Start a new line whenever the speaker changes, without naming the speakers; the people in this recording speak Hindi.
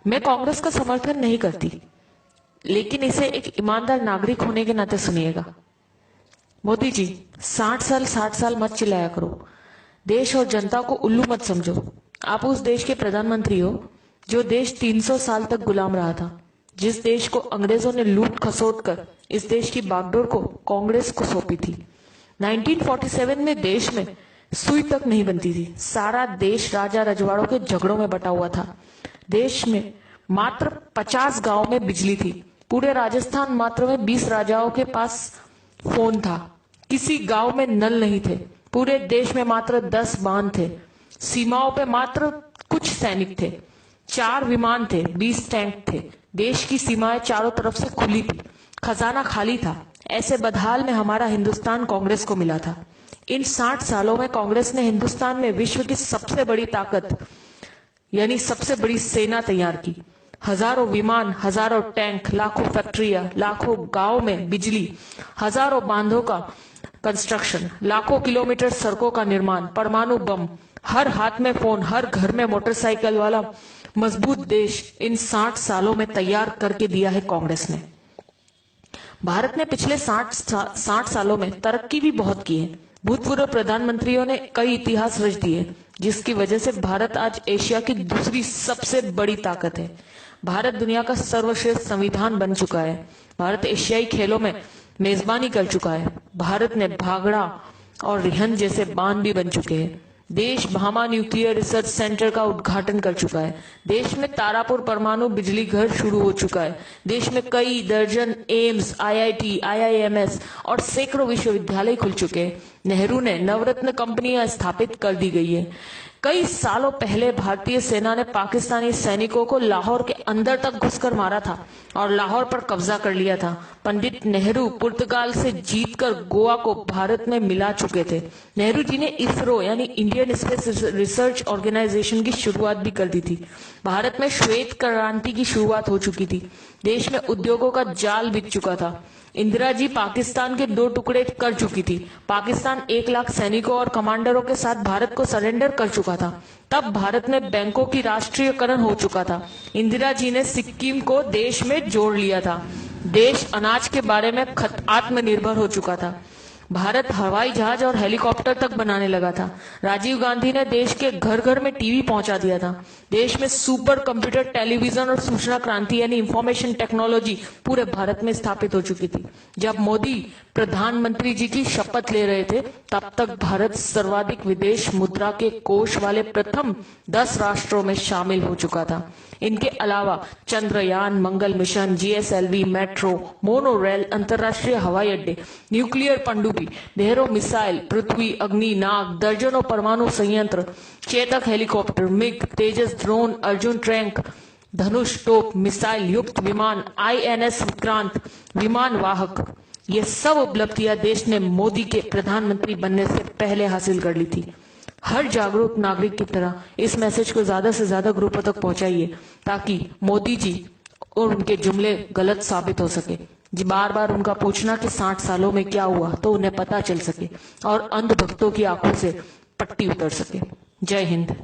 मैं कांग्रेस का समर्थन नहीं करती, लेकिन इसे एक ईमानदार नागरिक होने के नाते सुनिएगा। मोदी जी, 60 साल मत चिल्लाया करो। देश और जनता को उल्लू मत समझो। आप उस देश के प्रधानमंत्री हो जो देश 300 साल तक गुलाम रहा था, जिस देश को अंग्रेजों ने लूट खसोट कर इस देश की बागडोर को कांग्रेस को सौंपी थी। 1947 में देश में सुई तक नहीं बनती थी। सारा देश राजा रजवाड़ों के झगड़ों में बटा हुआ था। देश में मात्र 50 गांव में बिजली थी। पूरे राजस्थान मात्र में 20 राजाओं के पास फोन था। किसी गांव में नल नहीं थे। पूरे देश में मात्र 10 बांध थे। सीमाओं पे मात्र कुछ सैनिक थे। 4 विमान थे, 20 टैंक थे। देश की सीमाएं चारों तरफ से खुली थी। खजाना खाली था। ऐसे बदहाल में हमारा हिंदुस्तान कांग्रेस को मिला था। इन 60 सालों में कांग्रेस ने हिंदुस्तान में विश्व की सबसे बड़ी ताकत यानी सबसे बड़ी सेना तैयार की। हजारों विमान, हजारों टैंक, लाखों फैक्ट्रियां, लाखों गांव में बिजली, हजारों बांधों का कंस्ट्रक्शन, लाखों किलोमीटर सड़कों का निर्माण, परमाणु बम, हर हाथ में फोन, हर घर में मोटरसाइकिल वाला मजबूत देश इन 60 सालों में तैयार करके दिया है कांग्रेस ने। भारत ने पिछले 60 सालों में तरक्की भी बहुत की है। भूतपूर्व प्रधानमंत्रियों ने कई इतिहास रच दिए, जिसकी वजह से भारत आज एशिया की दूसरी सबसे बड़ी ताकत है। भारत दुनिया का सर्वश्रेष्ठ संविधान बन चुका है। भारत एशियाई खेलों में मेजबानी कर चुका है। भारत ने भागड़ा और रिहंद जैसे बांध भी बन चुके हैं। देश भामा न्यूक्लियर रिसर्च सेंटर का उद्घाटन कर चुका है। देश में तारापुर परमाणु बिजली घर शुरू हो चुका है। देश में कई दर्जन एम्स, आईआईटी, आईआईएमएस और सैकड़ों विश्वविद्यालय खुल चुके हैं। नेहरू ने नवरत्न कंपनियां स्थापित कर दी गई है। कई सालों पहले भारतीय सेना ने पाकिस्तानी सैनिकों को लाहौर के अंदर तक घुसकर मारा था और लाहौर पर कब्जा कर लिया था। पंडित नेहरू पुर्तगाल से जीतकर गोवा को भारत में मिला चुके थे। नेहरू जी ने इसरो यानी इंडियन स्पेस रिसर्च ऑर्गेनाइजेशन की शुरुआत भी कर दी थी। भारत में श्वेत क्रांति की शुरुआत हो चुकी थी। देश में उद्योगों का जाल बिछ चुका था। इंदिरा जी पाकिस्तान के 2 टुकड़े कर चुकी थी। पाकिस्तान 1 लाख सैनिकों और कमांडरों के साथ भारत को सरेंडर कर चुका था। तब भारत में बैंकों की राष्ट्रीयकरण हो चुका था। इंदिरा जी ने सिक्किम को देश में जोड़ लिया था। देश अनाज के बारे में आत्मनिर्भर हो चुका था। भारत हवाई जहाज और हेलीकॉप्टर तक बनाने लगा था। राजीव गांधी ने देश के घर घर में टीवी पहुंचा दिया था। देश में सुपर कंप्यूटर, टेलीविजन और सूचना क्रांति यानी इंफॉर्मेशन टेक्नोलॉजी पूरे भारत में स्थापित हो चुकी थी। जब मोदी प्रधानमंत्री जी की शपथ ले रहे थे, तब तक भारत सर्वाधिक विदेश मुद्रा के कोष वाले प्रथम 10 राष्ट्रों में शामिल हो चुका था। इनके अलावा Chandrayaan, Mangal mission, GSLV, metro, mono rail, अंतरराष्ट्रीय हवाई अड्डे, न्यूक्लियर पनडुब्बी, ढेरों मिसाइल, पृथ्वी, अग्नि, नाग, दर्जनों परमाणु संयंत्र, चेतक हेलीकॉप्टर, मिग, तेजस ड्रोन, अर्जुन टैंक, धनुष तोप, मिसाइल युक्त विमान, आईएनएस विक्रांत, विमान वाहक, ये सब उपलब्धियां देश ने मोदी के प्रधानमंत्री बनने से पहले हासिल कर ली थी। हर जागरूक नागरिक की तरह इस मैसेज को ज्यादा से ज्यादा ग्रुपों तक पहुंचाइए, ताकि मोदी जी और उनके जुमले गलत साबित हो सके। जी बार बार उनका पूछना कि 60 सालों में क्या हुआ, तो उन्हें पता चल सके और अंधभक्तों की आंखों से पट्टी उतर सके। जय हिंद।